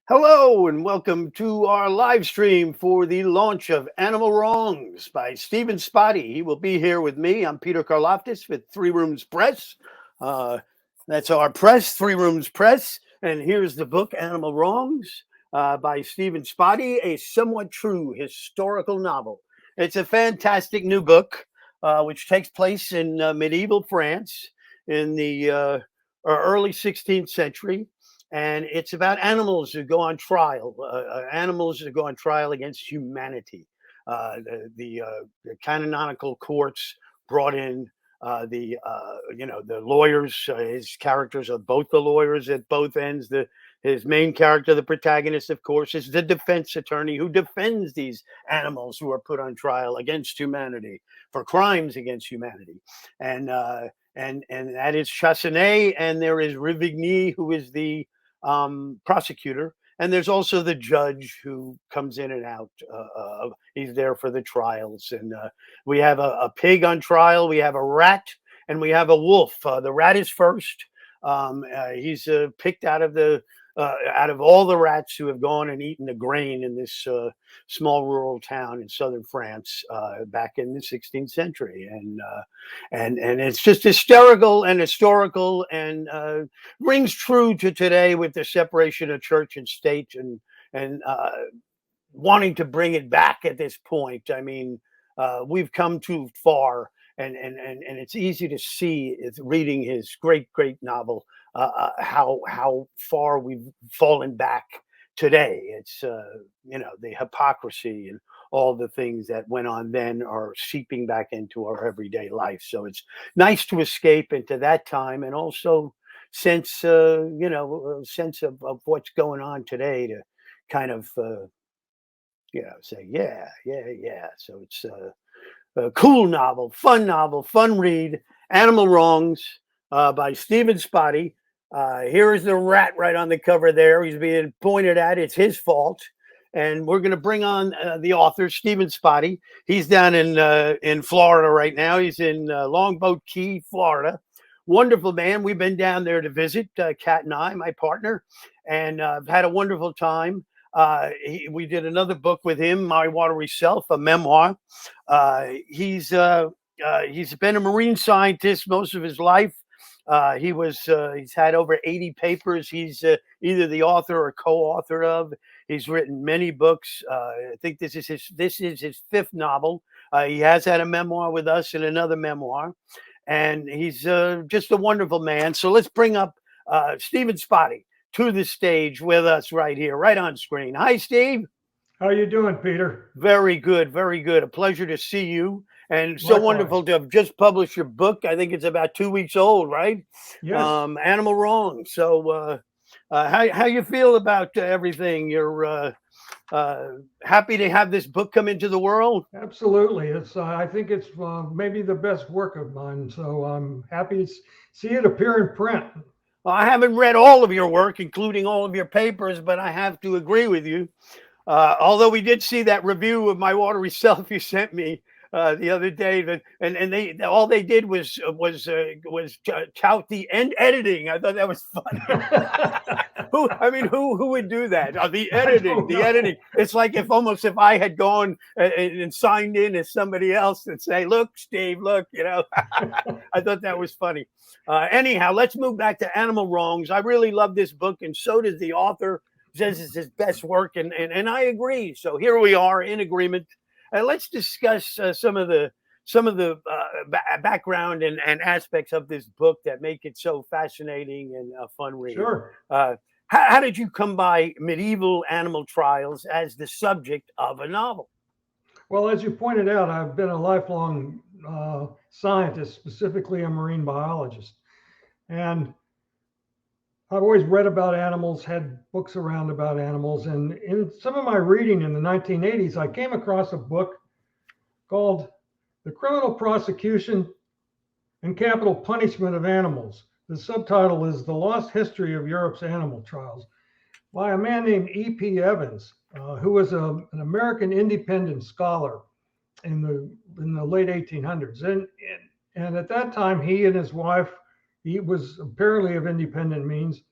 Hello and welcome to our live stream for the launch of Animal Wrongs by Stephen Spotte. He will be here with me. I'm Peter Carlaftes with Three Rooms Press. Uh, that's our press, Three Rooms Press. And here's the book, Animal Wrongs by Stephen Spotte, a somewhat true historical novel. It's a fantastic new book which takes place in medieval France in the early 16th century. And it's about animals who go on trial, animals who go on trial against humanity. The canonical courts brought in the lawyers. His characters are both the lawyers at both ends. His main character, the protagonist, of course, is the defense attorney who defends these animals who are put on trial against humanity for crimes against humanity. And that is Chassenet, and there is Rivigny, who is the prosecutor, and there's also the judge who comes in and out. He's there for the trials, and we have a pig on trial, we have a rat, and we have a wolf. The rat is first. He's picked out of all the rats who have gone and eaten the grain in this small rural town in southern France back in the 16th century, and it's just hysterical and historical, and rings true to today with the separation of church and state, and wanting to bring it back at this point. I mean, we've come too far. And it's easy to see, reading his great novel, how far we've fallen back today. It's the hypocrisy and all the things that went on then are seeping back into our everyday life. So it's nice to escape into that time, and also sense a sense of what's going on today, to kind of say yeah. So it's a cool novel, fun read. Animal Wrongs by Stephen Spotte. Here is the rat right on the cover there. He's being pointed at. It's his fault. And we're going to bring on the author, Stephen Spotte. He's down in Florida right now. He's in Longboat Key, Florida. Wonderful man. We've been down there to visit, Kat and I, my partner, and I've had a wonderful time. We did another book with him, My Watery Self, a memoir. He's been a marine scientist most of his life. He's had over 80 papers. He's either the author or co-author of. He's written many books. I think this is his fifth novel. He has had a memoir with us and another memoir, and he's just a wonderful man. So let's bring up Stephen Spotte to the stage with us right here, right on screen. Hi, Steve. How you doing, Peter? Very good, very good. A pleasure to see you, and so Likewise. wonderful to have just published your book. I think it's about 2 weeks old, right? Yes. Animal Wrong. So, how you feel about everything? You're happy to have this book come into the world? Absolutely. I think it's maybe the best work of mine. So I'm happy to see it appear in print. Well, I haven't read all of your work, including all of your papers, but I have to agree with you. Although we did see that review of My Watery Self you sent me the other day, and they all they did was tout the end editing. I thought that was funny. Who would do that? The editing. It's like if I had gone and signed in as somebody else and say, "Look, Steve, look," I thought that was funny. Anyhow, let's move back to Animal Wrongs. I really love this book, and so does the author. Says it's his best work, and I agree. So here we are in agreement. Let's discuss some of the background and aspects of this book that make it so fascinating and fun read. Sure. How did you come by medieval animal trials as the subject of a novel? Well, as you pointed out, I've been a lifelong scientist, specifically a marine biologist, and I've always read about animals, had books around about animals, and in some of my reading in the 1980s, I came across a book called The Criminal Prosecution and Capital Punishment of Animals. The subtitle is The Lost History of Europe's Animal Trials, by a man named E.P. Evans, who was an American independent scholar in the late 1800s. And at that time, he and his wife, he was apparently of independent means,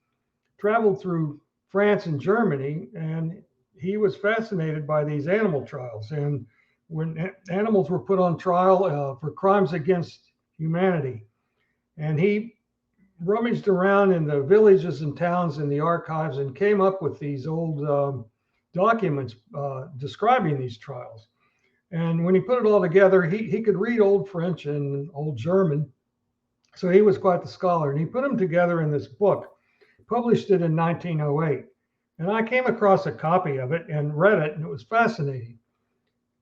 traveled through France and Germany, and he was fascinated by these animal trials. And when animals were put on trial for crimes against humanity, and he rummaged around in the villages and towns in the archives and came up with these old documents describing these trials. And when he put it all together, he could read Old French and Old German. So he was quite the scholar. And he put them together in this book, published it in 1908. And I came across a copy of it and read it, and it was fascinating.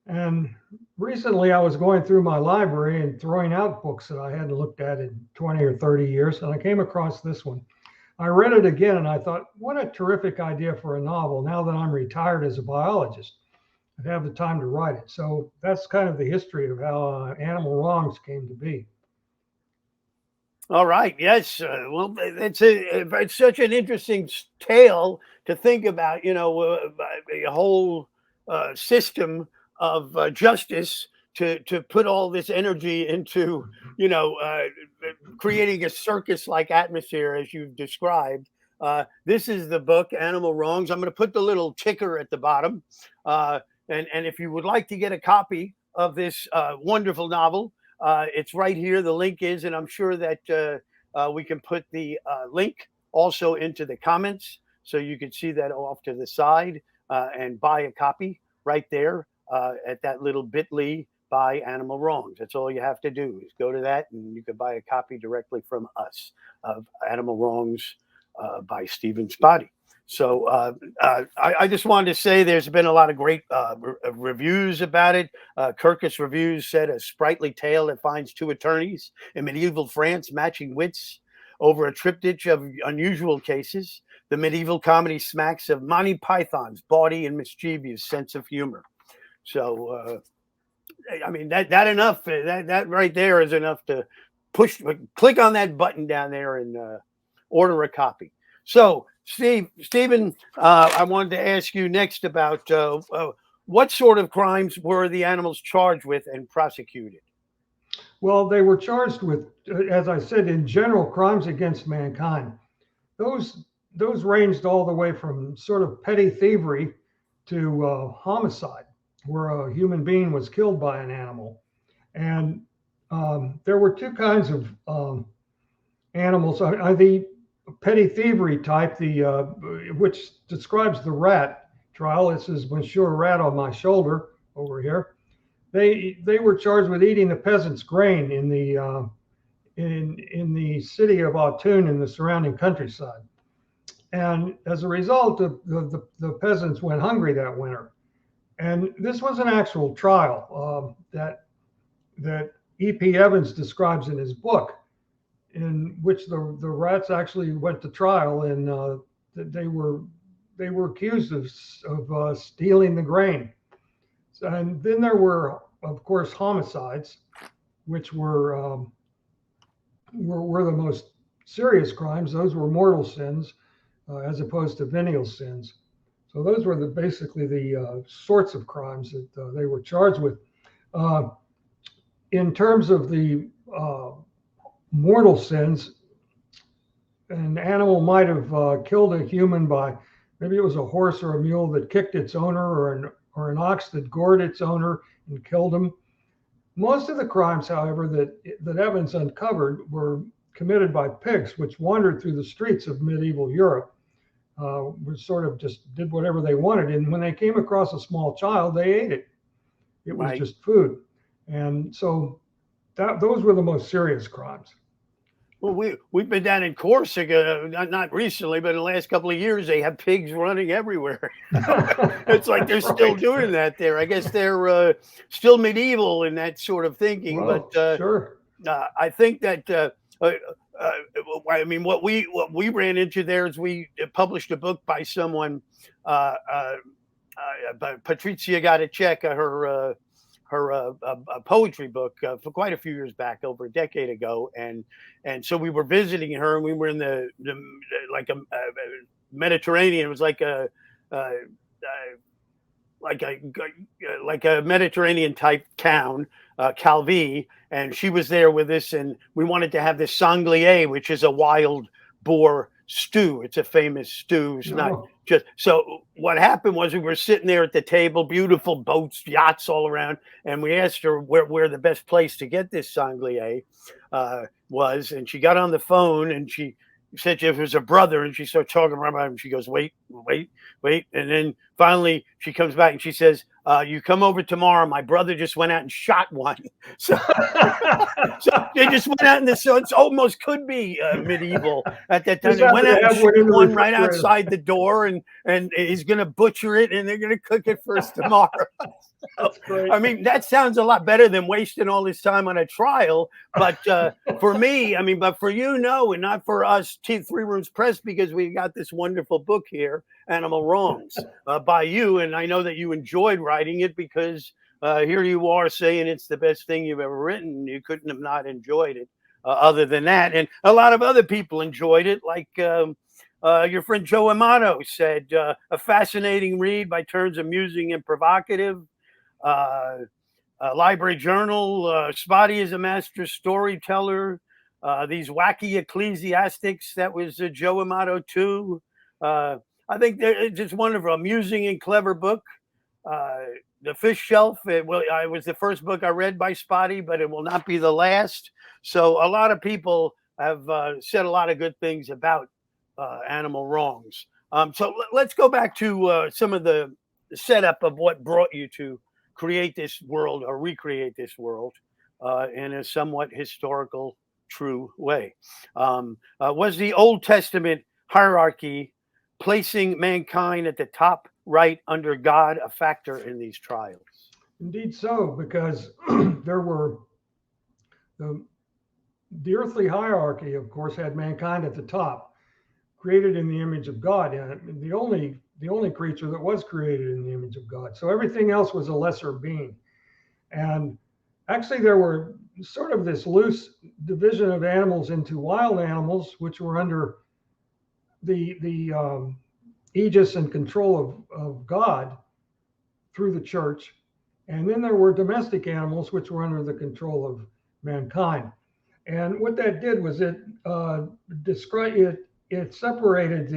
And recently I was going through my library and throwing out books that I hadn't looked at in 20 or 30 years. And I came across this one. I read it again and I thought, what a terrific idea for a novel now that I'm retired as a biologist. I have the time to write it. So that's kind of the history of how Animal Wrongs came to be. All right. Yes. Well, it's such an interesting tale to think about. A whole system of justice to put all this energy into, creating a circus-like atmosphere as you've described. This is the book, Animal Wrongs. I'm going to put the little ticker at the bottom. And if you would like to get a copy of this wonderful novel, it's right here. The link is, and I'm sure that we can put the link also into the comments so you can see that off to the side and buy a copy right there at that little bit.ly by Animal Wrongs. That's all you have to do is go to that and you can buy a copy directly from us of Animal Wrongs by Stephen Spotte. So I just wanted to say there's been a lot of great reviews about it. Kirkus Reviews said a sprightly tale that finds two attorneys in medieval France matching wits over a triptych of unusual cases. The medieval comedy smacks of Monty Python's bawdy and mischievous sense of humor. So, I mean, that right there is enough to click on that button down there and order a copy. So, Stephen, I wanted to ask you next about what sort of crimes were the animals charged with and prosecuted? Well, they were charged with, as I said, in general, crimes against mankind. Those ranged all the way from sort of petty thievery to homicide, where a human being was killed by an animal. And there were two kinds of animals. The petty thievery type, which describes the rat trial. This is Monsieur Rat on my shoulder over here. They were charged with eating the peasants' grain in the city of Autun and the surrounding countryside. And as a result, the peasants went hungry that winter. And this was an actual trial that E.P. Evans describes in his book, in which the rats actually went to trial, and they were accused of stealing the grain. And then there were, of course, homicides, which were the most serious crimes. Those were mortal sins, as opposed to venial sins. So those were basically the sorts of crimes that they were charged with. In terms of the mortal sins, an animal might have killed a human by, maybe it was a horse or a mule that kicked its owner, or an ox that gored its owner and killed him. Most of the crimes, however, that Evans uncovered were committed by pigs, which wandered through the streets of medieval Europe, which sort of just did whatever they wanted. And when they came across a small child, they ate it. It was Right. just food. And so those were the most serious crimes. Well, we've been down in Corsica, not recently, but in the last couple of years, they have pigs running everywhere. It's like they're still doing that there. I guess they're still medieval in that sort of thinking. Well, but sure. I think that I mean, what we ran into there is we published a book by someone, Patricia got a check, her poetry book for quite a few years back, over a decade ago, and so we were visiting her, and we were in the like a Mediterranean. It was like a Mediterranean type town, Calvi, and she was there with us, and we wanted to have this sanglier, which is a wild boar stew. It's a famous stew. It's not No. just so. What happened was we were sitting there at the table, beautiful boats, yachts all around, and we asked her where the best place to get this sanglier was, and she got on the phone and she said it was her brother, and she started talking about him. She goes, wait, and then finally she comes back and she says, "You come over tomorrow. My brother just went out and shot one." So, so they just went out in this. So it's almost could be medieval at that time. They went out and shot one right outside the door, and he's going to butcher it, and they're going to cook it for us tomorrow. That's great. I mean, that sounds a lot better than wasting all this time on a trial. But for me, I mean, but for you, no, and not for us, Three Rooms Press, because we got this wonderful book here, Animal Wrongs, by you. And I know that you enjoyed writing it because here you are saying it's the best thing you've ever written. You couldn't have not enjoyed it other than that. And a lot of other people enjoyed it, like your friend Joe Amato said, a fascinating read, by turns amusing and provocative. Library Journal, Spotty is a master storyteller. These wacky ecclesiastics, that was Joe Amato too. I think it's just wonderful, amusing and clever book. The Fish Shelf, it was the first book I read by Spotty, but it will not be the last. So a lot of people have said a lot of good things about Animal Wrongs. So let's go back to some of the setup of what brought you to create this world or recreate this world in a somewhat historical, true way. Was the Old Testament hierarchy, placing mankind at the top right under God, a factor in these trials? Indeed so, because there were the earthly hierarchy, of course, had mankind at the top, created in the image of God, and the only creature that was created in the image of God. So everything else was a lesser being. And actually there were sort of this loose division of animals into wild animals, which were under the aegis and control of God through the church. And then there were domestic animals, which were under the control of mankind. And what that did was it separated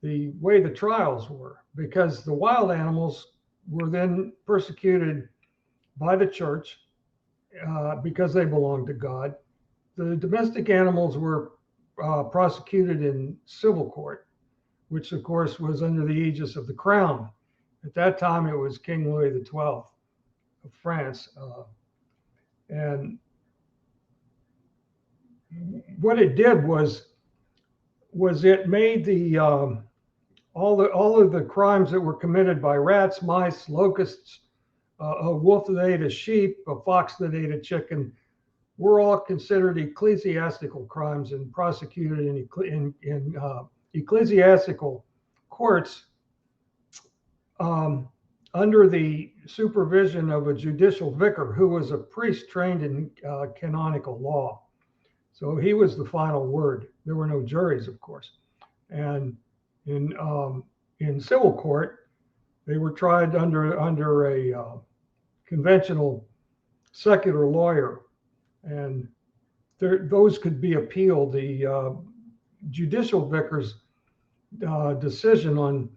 the way the trials were, because the wild animals were then persecuted by the church because they belonged to God. The domestic animals were prosecuted in civil court, which of course was under the aegis of the crown. At that time, it was King Louis XII of France. And what it did was it made the all of the crimes that were committed by rats, mice, locusts, a wolf that ate a sheep, a fox that ate a chicken, were all considered ecclesiastical crimes and prosecuted in ecclesiastical courts under the supervision of a judicial vicar who was a priest trained in canonical law. So he was the final word. There were no juries, of course. And in civil court, they were tried under a conventional secular lawyer, and those could be appealed. The judicial vicar's decision, on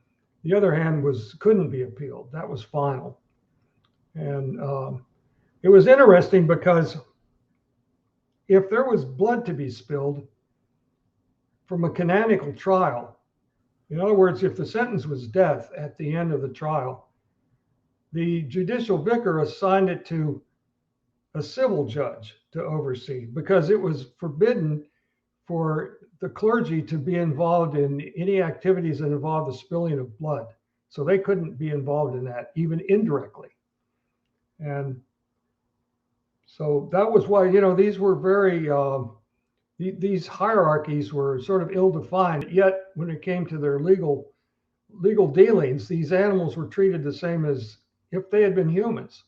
the other hand, couldn't be appealed. That was final. And it was interesting because if there was blood to be spilled from a canonical trial, in other words, if the sentence was death at the end of the trial, the judicial vicar assigned it to a civil judge to oversee, because it was forbidden for the clergy to be involved in any activities that involved the spilling of blood. So they couldn't be involved in that, even indirectly. And so that was why, these were very, these hierarchies were sort of ill-defined. Yet when it came to their legal dealings, these animals were treated the same as if they had been humans.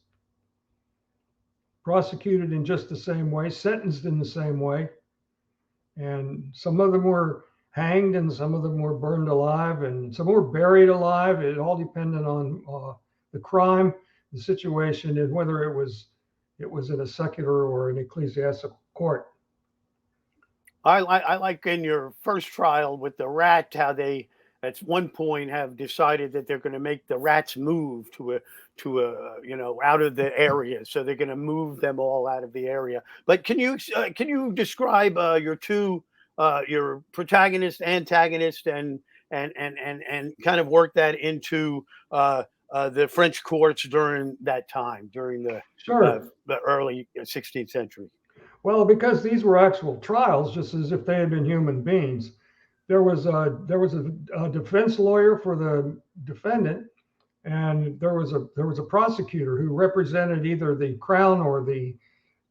Prosecuted in just the same way, sentenced in the same way. And some of them were hanged and some of them were burned alive and some were buried alive. It all depended on the crime, the situation, and whether it was in a secular or an ecclesiastical court. I like in your first trial with the rat how they at one point have decided that they're going to make the rats move to a out of the area, so they're going to move them all out of the area. But can you describe your two your protagonist, antagonist, and kind of work that into the French courts during that time, during Sure. the early 16th century? Well, because these were actual trials, just as if they had been human beings, there was a defense lawyer for the defendant, and there was a prosecutor who represented either the crown or the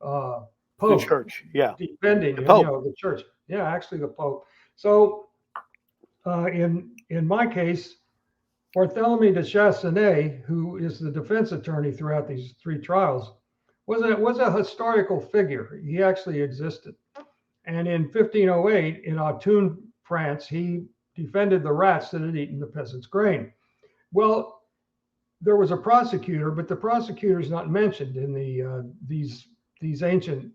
uh, The pope, church, yeah, defending the Pope. the church. Yeah, actually the pope. So in my case, Barthélemy de Chasseneuil, who is the defense attorney throughout these three trials, was a historical figure. He actually existed. And in 1508, in Autun, France, he defended the rats that had eaten the peasants' grain. Well, there was a prosecutor, but the prosecutor is not mentioned in these ancient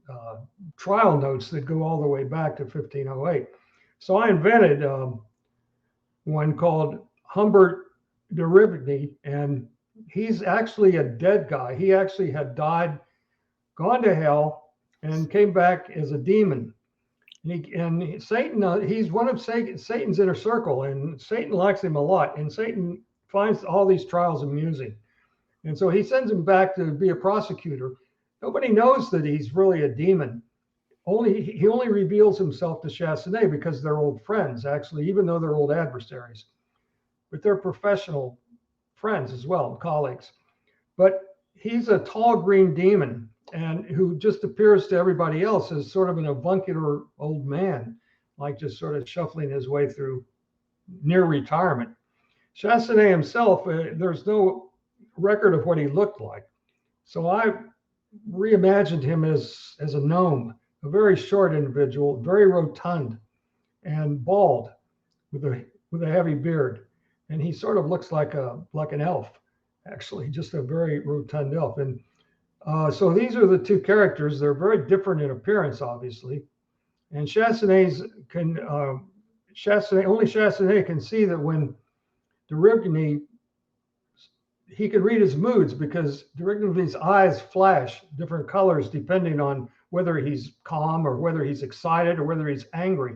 trial notes that go all the way back to 1508. So I invented one called Humbert de Rivigny, and he's actually a dead guy. He actually had died, gone to hell, and came back as a demon. And Satan, he's one of Satan's inner circle, and Satan likes him a lot. And Satan finds all these trials amusing, and so he sends him back to be a prosecutor. Nobody knows that he's really a demon. He only reveals himself to Chasseneuil because they're old friends, actually, even though they're old adversaries. But they're professional friends as well, colleagues. But he's a tall green demon and who just appears to everybody else as sort of an avuncular old man, like just sort of shuffling his way through near retirement. Chasseneuil himself, there's no record of what he looked like. So I reimagined him as a gnome, a very short individual, very rotund and bald with a heavy beard. And he sort of looks like an elf, actually, just a very rotund elf. And so these are the two characters. They're very different in appearance, obviously. And only Chasseneuil can see that when de Rivigny, he could read his moods because de Rivigny's eyes flash different colors depending on whether he's calm or whether he's excited or whether he's angry.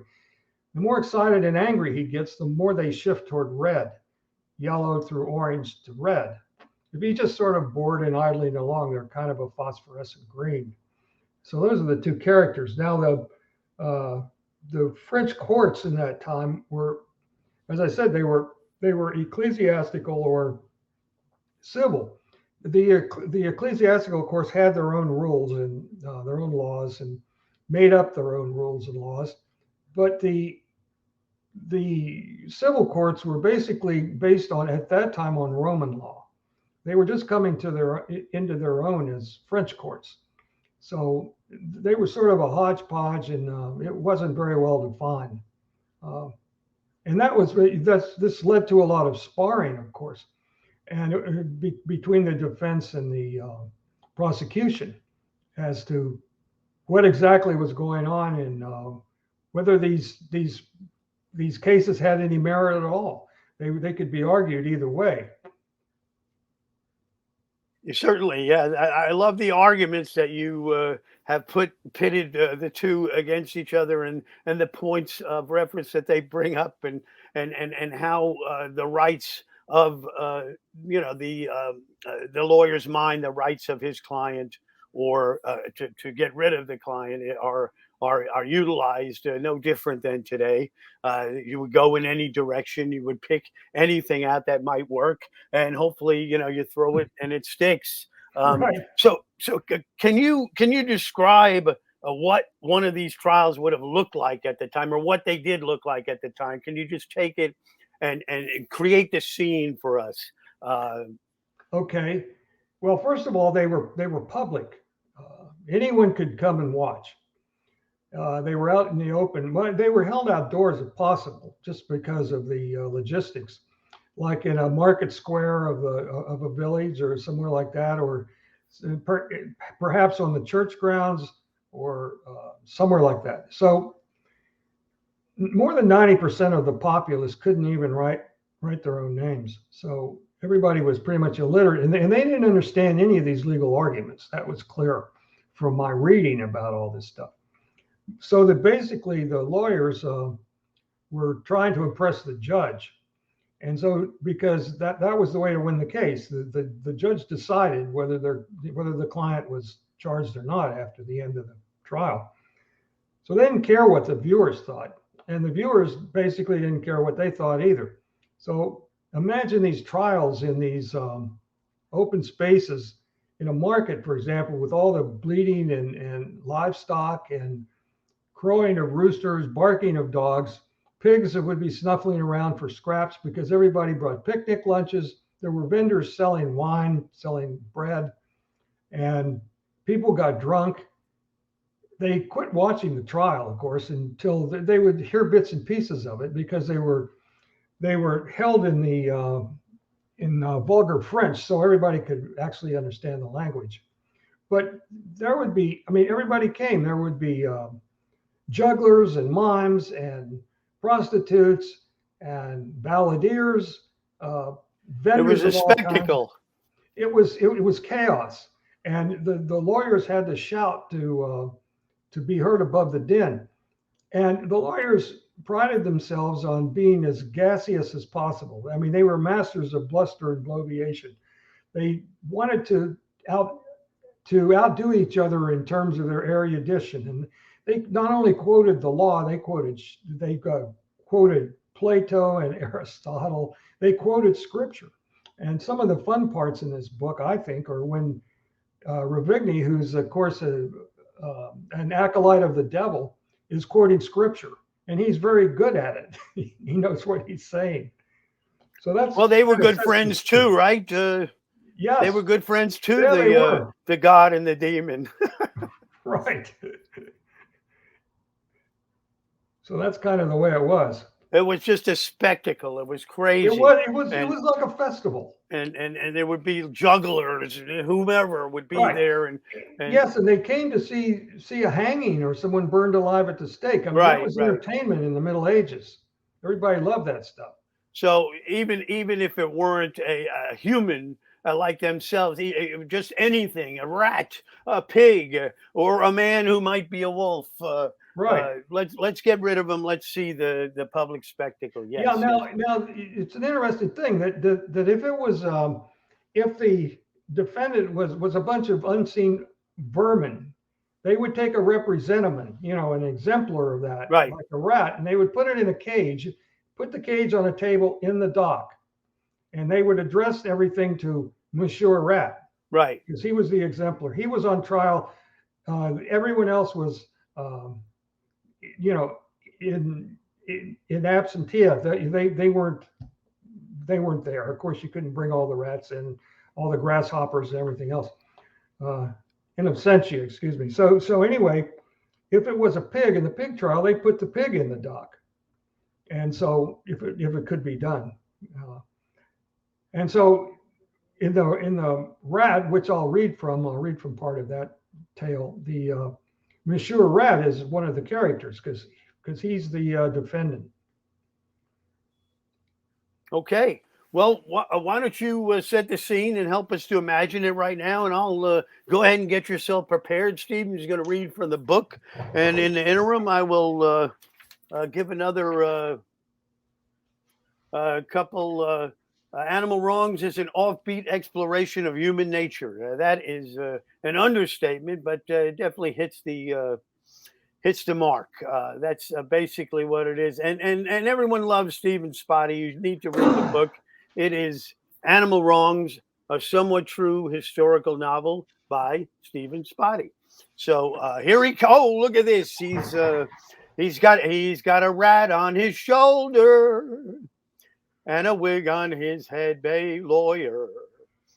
The more excited and angry he gets, the more they shift toward red, yellow through orange to red. If he's just sort of bored and idling along, they're kind of a phosphorescent green. So those are the two characters. Now the French courts in that time were, as I said, they were ecclesiastical or civil. The ecclesiastical, of course, had their own rules and their own laws and made up their own rules and laws. But the civil courts were basically based on, at that time, on Roman law. They were just coming into their own as French courts. So they were sort of a hodgepodge, and it wasn't very well defined. And this led to a lot of sparring, of course, and between the defense and the prosecution as to what exactly was going on and whether these cases had any merit at all. They could be argued either way. Certainly, yeah. I love the arguments that you have pitted the two against each other, and the points of reference that they bring up, and how the rights of the lawyer's mind, the rights of his client, or to get rid of the client are utilized no different than today. You would go in any direction, you would pick anything out that might work, and hopefully, you throw it and it sticks. Right. Can you describe what one of these trials would have looked like at the time, or what they did look like at the time? Can you just take it and create the scene for us? Okay. Well, first of all, they were public. Anyone could come and watch. They were out in the open. They were held outdoors if possible, just because of the logistics, like in a market square of a village or somewhere like that, or perhaps on the church grounds or somewhere like that. So more than 90% of the populace couldn't even write their own names. So everybody was pretty much illiterate, and they didn't understand any of these legal arguments. That was clear from my reading about all this stuff. So that basically the lawyers were trying to impress the judge. And so, because that was the way to win the case, the judge decided whether the client was charged or not after the end of the trial. So they didn't care what the viewers thought, and the viewers basically didn't care what they thought either. So imagine these trials in these open spaces in a market, for example, with all the bleating and livestock and crowing of roosters, barking of dogs, pigs that would be snuffling around for scraps because everybody brought picnic lunches. There were vendors selling wine, selling bread, and people got drunk. They quit watching the trial, of course, until they would hear bits and pieces of it because they were held in the vulgar French, so everybody could actually understand the language. But there would be, I mean, everybody came. There would be jugglers and mimes and prostitutes and balladeers, vendors It was a of all kinds. spectacle. It was chaos, and the lawyers had to shout to be heard above the din. And the lawyers prided themselves on being as gaseous as possible. I mean, they were masters of bluster and bloviation. They wanted to outdo each other in terms of their erudition, and they not only quoted the law, they quoted Plato and Aristotle. They quoted scripture. And some of the fun parts in this book, I think, are when Ravigny, who's of course an acolyte of the devil, is quoting scripture, and he's very good at it. He knows what he's saying. So that's well, they were good friends too, right? Yes, they were good friends too. Yeah, the god and the demon. Right. So that's kind of the way it was. It was just a spectacle. It was crazy. It was like a festival. And there would be jugglers, whomever would be there, and yes, and they came to see a hanging or someone burned alive at the stake. I mean, that was entertainment in the Middle Ages. Everybody loved that stuff. So even if it weren't a human like themselves, just anything, a rat, a pig, or a man who might be a wolf. Let's get rid of them. Let's see the public spectacle. Yes. Yeah. Now it's an interesting thing that if it was if the defendant was a bunch of unseen vermin, they would take a representative, an exemplar of that, right, like a rat, and they would put it in a cage, put the cage on a table in the dock, and they would address everything to Monsieur Rat, right, because he was the exemplar. He was on trial. Everyone else was, in absentia. They weren't there. Of course, you couldn't bring all the rats and all the grasshoppers and everything else. In absentia, excuse me. So anyway, if it was a pig in the pig trial, they put the pig in the dock, and so if it could be done, and so in the rat, which I'll read from part of that tale. The Monsieur Rat is one of the characters because he's the defendant. Okay. Well, why don't you set the scene and help us to imagine it right now, and I'll go ahead and get yourself prepared. Stephen's going to read from the book, and in the interim, I will give another couple. Animal Wrongs is an offbeat exploration of human nature. That is an understatement, but it definitely hits the mark. That's basically what it is. And everyone loves Stephen Spotte. You need to read the book. It is Animal Wrongs, a somewhat true historical novel by Stephen Spotte. So here he goes. Oh, look at this. He's got a rat on his shoulder and a wig on his head, bay lawyer.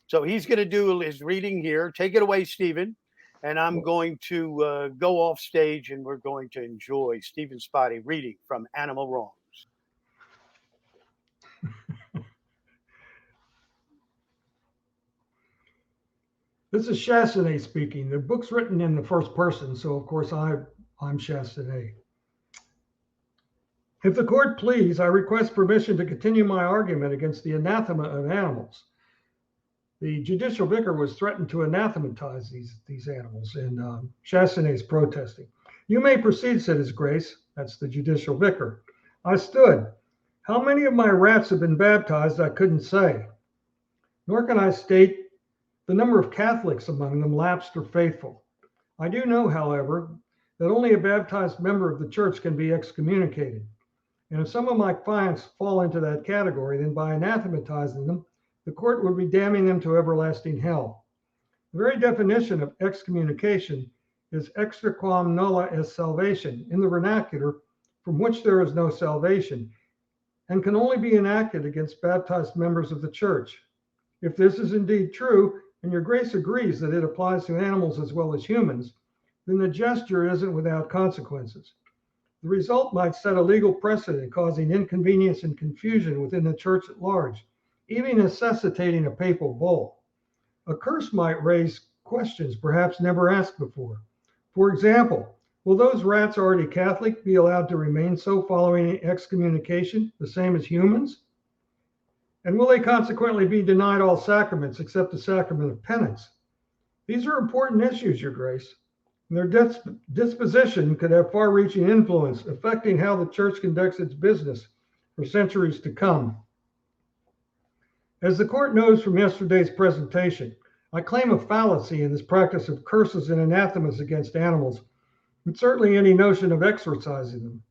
So he's going to do his reading here. Take it away, Stephen. And I'm going to go off stage, and we're going to enjoy Stephen Spotte reading from Animal Wrongs. This is Chastanet speaking. The book's written in the first person, so of course I'm Chastanet. If the court please, I request permission to continue my argument against the anathema of animals. The judicial vicar was threatened to anathematize these animals, and Chassenet's protesting. You may proceed, said His Grace. That's the judicial vicar. I stood. How many of my rats have been baptized, I couldn't say. Nor can I state the number of Catholics among them lapsed or faithful. I do know, however, that only a baptized member of the church can be excommunicated. And if some of my clients fall into that category, then by anathematizing them, the court would be damning them to everlasting hell. The very definition of excommunication is extra quam nulla est salvation, in the vernacular, from which there is no salvation, and can only be enacted against baptized members of the church. If this is indeed true, and your grace agrees that it applies to animals as well as humans, then the gesture isn't without consequences. The result might set a legal precedent, causing inconvenience and confusion within the church at large, even necessitating a papal bull. A curse might raise questions perhaps never asked before. For example, will those rats already Catholic be allowed to remain so following excommunication, the same as humans? And will they consequently be denied all sacraments except the sacrament of penance? These are important issues, Your Grace. And their disposition could have far-reaching influence, affecting how the church conducts its business for centuries to come. As the court knows from yesterday's presentation, I claim a fallacy in this practice of curses and anathemas against animals, and certainly any notion of exorcising them.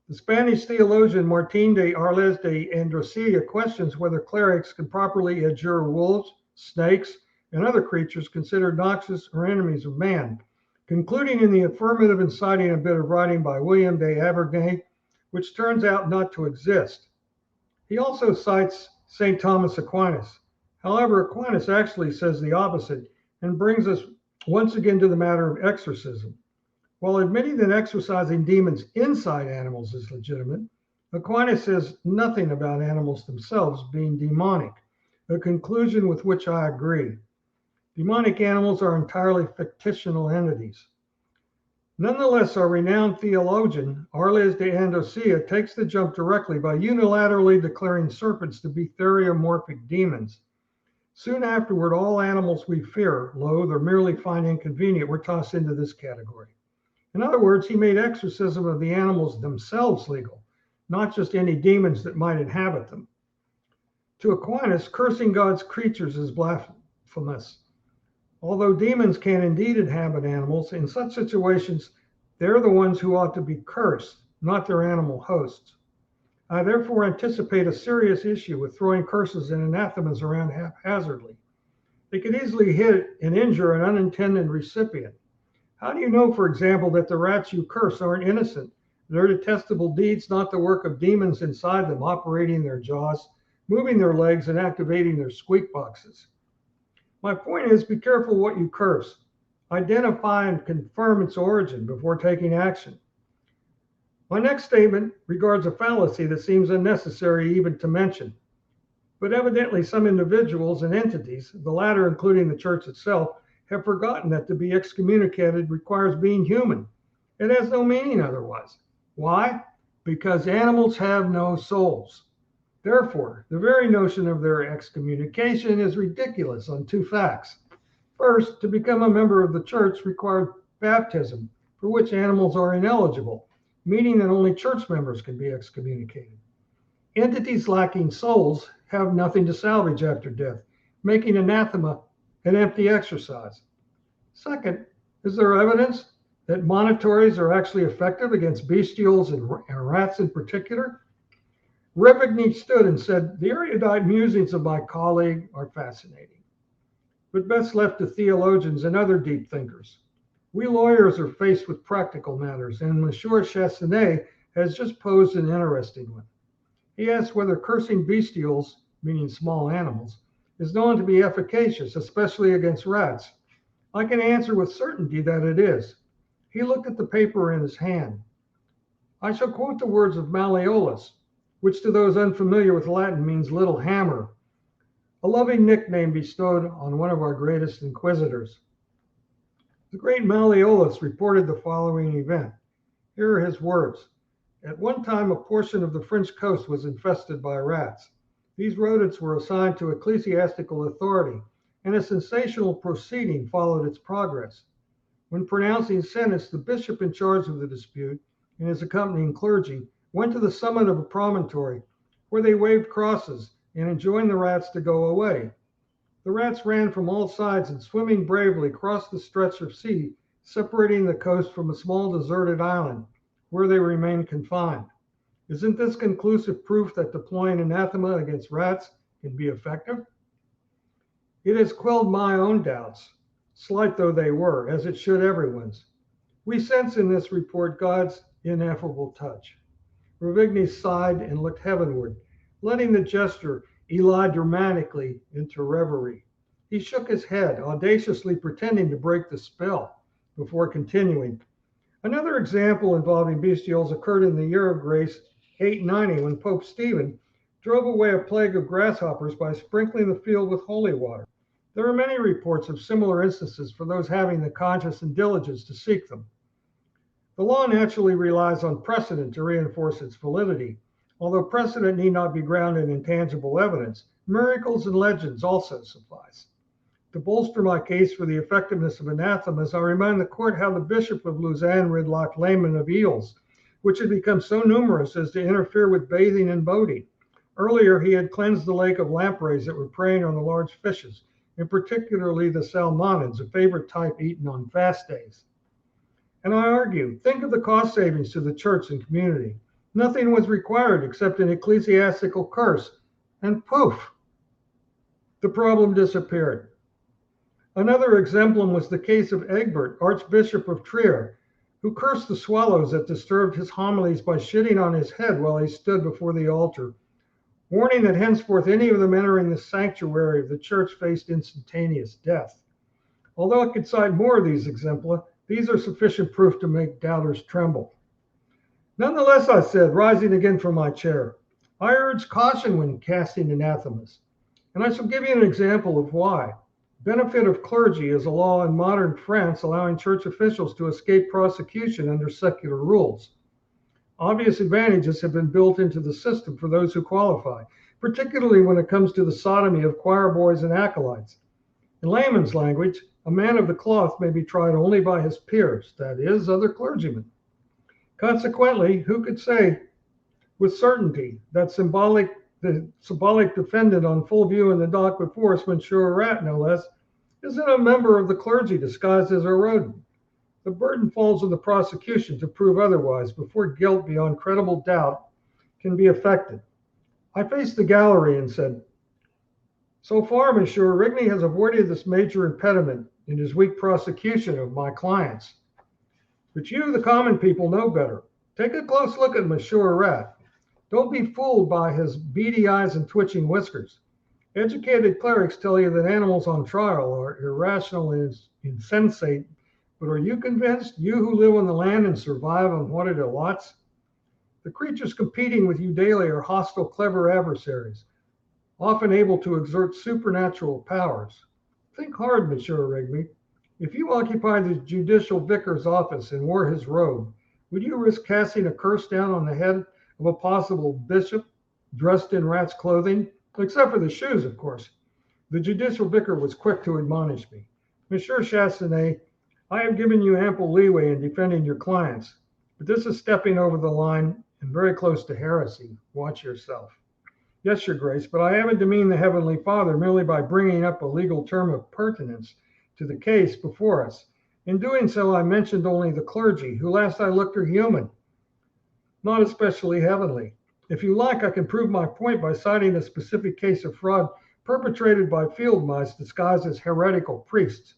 The Spanish theologian Martín de Arles de Andalucía questions whether clerics can properly adjure wolves, snakes, and other creatures considered noxious or enemies of man, concluding in the affirmative and citing a bit of writing by William de Avergne, which turns out not to exist. He also cites St. Thomas Aquinas. However, Aquinas actually says the opposite and brings us once again to the matter of exorcism. While admitting that exorcising demons inside animals is legitimate, Aquinas says nothing about animals themselves being demonic, a conclusion with which I agree. Demonic animals are entirely fictional entities. Nonetheless, our renowned theologian, Arles de Andalucía, takes the jump directly by unilaterally declaring serpents to be theriomorphic demons. Soon afterward, all animals we fear, loathe, or merely find inconvenient were tossed into this category. In other words, he made exorcism of the animals themselves legal, not just any demons that might inhabit them. To Aquinas, cursing God's creatures is blasphemous. Although demons can indeed inhabit animals, in such situations, they're the ones who ought to be cursed, not their animal hosts. I therefore anticipate a serious issue with throwing curses and anathemas around haphazardly. They could easily hit and injure an unintended recipient. How do you know, for example, that the rats you curse aren't innocent? Their detestable deeds not the work of demons inside them, operating their jaws, moving their legs, and activating their squeak boxes. My point is, be careful what you curse. Identify and confirm its origin before taking action. My next statement regards a fallacy that seems unnecessary even to mention. But evidently some individuals and entities, the latter including the church itself, have forgotten that to be excommunicated requires being human. It has no meaning otherwise. Why? Because animals have no souls. Therefore, the very notion of their excommunication is ridiculous on two facts. First, to become a member of the church required baptism, for which animals are ineligible, meaning that only church members can be excommunicated. Entities lacking souls have nothing to salvage after death, making anathema an empty exercise. Second, is there evidence that monitories are actually effective against bestials and rats in particular? Revigny stood and said, the erudite musings of my colleague are fascinating, but best left to theologians and other deep thinkers. We lawyers are faced with practical matters, and Monsieur Chassenet has just posed an interesting one. He asked whether cursing bestials, meaning small animals, is known to be efficacious, especially against rats. I can answer with certainty that it is. He looked at the paper in his hand. I shall quote the words of Malleolus, which to those unfamiliar with Latin means little hammer, a loving nickname bestowed on one of our greatest inquisitors. The great Malleolus reported the following event. Here are his words. At one time, a portion of the French coast was infested by rats. These rodents were assigned to ecclesiastical authority, and a sensational proceeding followed its progress. When pronouncing sentence, the bishop in charge of the dispute and his accompanying clergy went to the summit of a promontory where they waved crosses and enjoined the rats to go away. The rats ran from all sides and swimming bravely crossed the stretch of sea separating the coast from a small deserted island where they remained confined. Isn't this conclusive proof that deploying anathema against rats can be effective? It has quelled my own doubts, slight though they were, as it should everyone's. We sense in this report God's ineffable touch. Ravigny sighed and looked heavenward, letting the gesture elide dramatically into reverie. He shook his head, audaciously pretending to break the spell, before continuing. Another example involving bestials occurred in the year of grace 890 when Pope Stephen drove away a plague of grasshoppers by sprinkling the field with holy water. There are many reports of similar instances for those having the conscience and diligence to seek them. The law naturally relies on precedent to reinforce its validity. Although precedent need not be grounded in tangible evidence, miracles and legends also suffice. To bolster my case for the effectiveness of anathemas, I remind the court how the Bishop of Lausanne rid Loch Lomond of eels, which had become so numerous as to interfere with bathing and boating. Earlier, he had cleansed the lake of lampreys that were preying on the large fishes, and particularly the salmonids, a favorite type eaten on fast days. And I argue, think of the cost savings to the church and community. Nothing was required except an ecclesiastical curse, and poof, the problem disappeared. Another exemplum was the case of Egbert, Archbishop of Trier, who cursed the swallows that disturbed his homilies by shitting on his head while he stood before the altar, warning that henceforth any of them entering the sanctuary of the church faced instantaneous death. Although I could cite more of these exempla, these are sufficient proof to make doubters tremble. Nonetheless, I said, rising again from my chair, I urge caution when casting anathemas, and I shall give you an example of why. Benefit of clergy is a law in modern France allowing church officials to escape prosecution under secular rules. Obvious advantages have been built into the system for those who qualify, particularly when it comes to the sodomy of choir boys and acolytes. In layman's language, a man of the cloth may be tried only by his peers, that is, other clergymen. Consequently, who could say with certainty that the symbolic defendant on full view in the dock before us, Monsieur Rat no less, isn't a member of the clergy disguised as a rodent? The burden falls on the prosecution to prove otherwise before guilt beyond credible doubt can be effected. I faced the gallery and said, so far, Monsieur, Rigney has avoided this major impediment in his weak prosecution of my clients. But you, the common people, know better. Take a close look at Monsieur Rat. Don't be fooled by his beady eyes and twitching whiskers. Educated clerics tell you that animals on trial are irrational and insensate, but are you convinced, you who live on the land and survive on what it allots? The creatures competing with you daily are hostile, clever adversaries, often able to exert supernatural powers. Think hard, Monsieur Rigby. If you occupied the judicial vicar's office and wore his robe, would you risk casting a curse down on the head of a possible bishop dressed in rat's clothing? Except for the shoes, of course. The judicial vicar was quick to admonish me. Monsieur Chastanet, I have given you ample leeway in defending your clients, but this is stepping over the line and very close to heresy. Watch yourself. Yes, Your Grace, but I haven't demeaned the Heavenly Father merely by bringing up a legal term of pertinence to the case before us. In doing so, I mentioned only the clergy, who last I looked are human, not especially heavenly. If you like, I can prove my point by citing a specific case of fraud perpetrated by field mice disguised as heretical priests.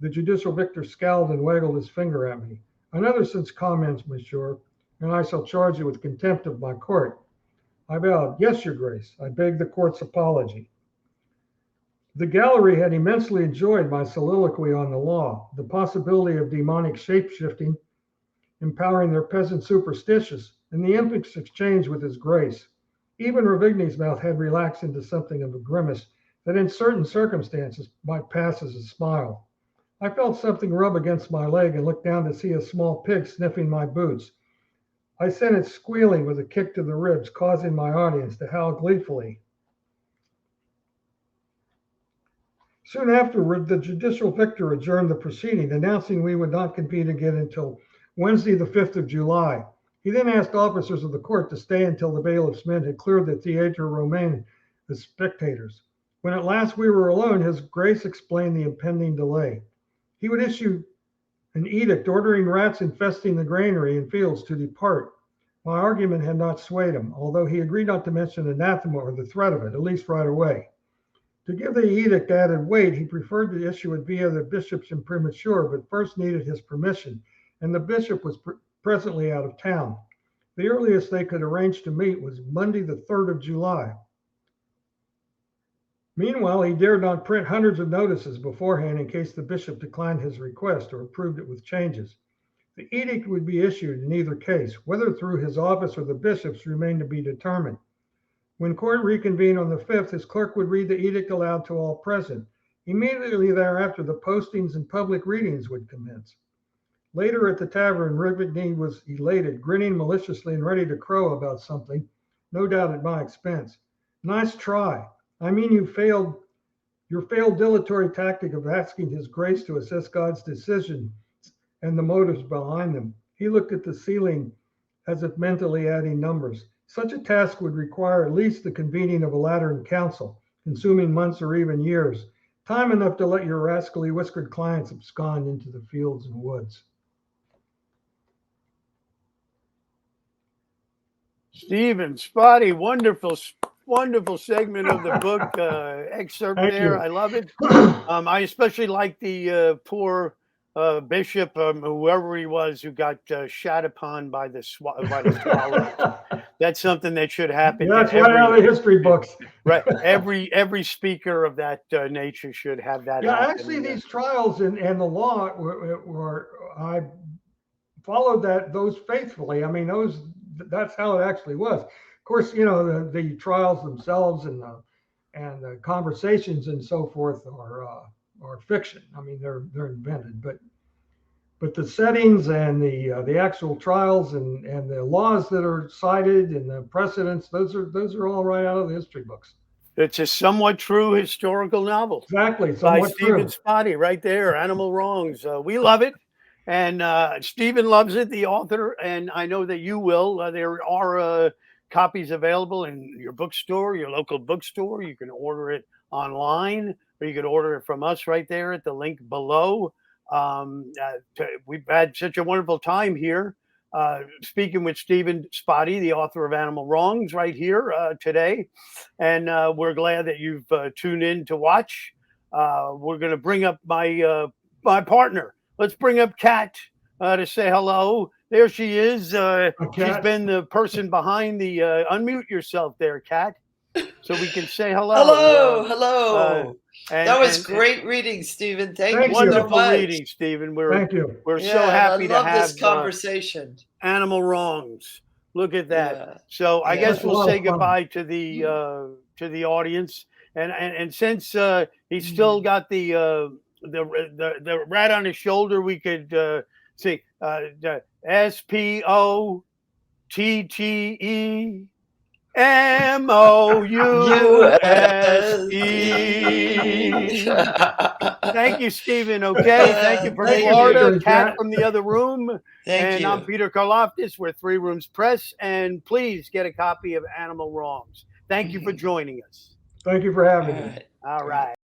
The judicial victor scowled and waggled his finger at me. Another such comments, Monsieur, and I shall charge you with contempt of my court. I bowed. Yes, Your Grace. I beg the court's apology. The gallery had immensely enjoyed my soliloquy on the law, the possibility of demonic shape-shifting, empowering their peasant superstitious, and the infant's exchange with his grace. Even Ravigny's mouth had relaxed into something of a grimace that in certain circumstances might pass as a smile. I felt something rub against my leg and looked down to see a small pig sniffing my boots. I sent it squealing with a kick to the ribs, causing my audience to howl gleefully. Soon afterward, the judicial victor adjourned the proceeding, announcing we would not compete again until Wednesday, the 5th of July. He then asked officers of the court to stay until the bailiff's men had cleared the Theatre Romaine as spectators. When at last we were alone, His Grace explained the impending delay. He would issue an edict ordering rats infesting the granary and fields to depart. My argument had not swayed him, although he agreed not to mention anathema or the threat of it, at least right away. To give the edict added weight, he preferred to issue it via the bishop's imprimatur, but first needed his permission, and the bishop was presently out of town. The earliest they could arrange to meet was Monday, the 3rd of July. Meanwhile, he dared not print hundreds of notices beforehand in case the bishop declined his request or approved it with changes. The edict would be issued in either case, whether through his office or the bishop's remained to be determined. When court reconvened on the 5th, his clerk would read the edict aloud to all present. Immediately thereafter, the postings and public readings would commence. Later at the tavern, Rivigny was elated, grinning maliciously and ready to crow about something, no doubt at my expense. Nice try. I mean, your failed dilatory tactic of asking His Grace to assess God's decision and the motives behind them. He looked at the ceiling as if mentally adding numbers. Such a task would require at least the convening of a Lateran council, consuming months or even years, time enough to let your rascally whiskered clients abscond into the fields and woods. Stephen Spotte, wonderful segment of the book excerpt. Thank there. you. I love it. I especially like the poor bishop, whoever he was, who got shot upon by the swallow. That's something that should happen. Yeah, that's right out of the history books. Right. Every speaker of that nature should have that. Yeah, happen. actually, these trials and the law were I followed those faithfully. I mean, that's how it actually was. Of course, you know, the trials themselves and the conversations and so forth are fiction. I mean, they're invented, but the settings and the actual trials and the laws that are cited and the precedents, those are all right out of the history books. It's a somewhat true historical novel. Exactly, by Stephen Spotte, right there, Animal Wrongs. We love it, and Stephen loves it, the author, and I know that you will. There are copies available in your bookstore, your local bookstore. You can order it online, or you can order it from us right there at the link below. We've had such a wonderful time here speaking with Stephen Spotte, the author of Animal Wrongs, right here today. And we're glad that you've tuned in to watch. We're going to bring up my partner. Let's bring up Kat to say hello. There she is. She's been the person behind the unmute yourself there, Kat, so we can say hello. Hello. That was great reading, Stephen. Thank you so much. Wonderful reading, Stephen. Thank you. We're so happy to have this conversation. Animal Wrongs. Look at that. Yeah. So I guess we'll say goodbye to the audience. And since he's still got the rat on his shoulder, we could see SPOTTE MOUSE. Thank you, Stephen. Okay. Thank you from Florida. Kat from the other room. Thank you. I'm Peter Carlaftes. We're Three Rooms Press. And please get a copy of Animal Wrongs. Thank you for joining us. Thank you for having me. All right.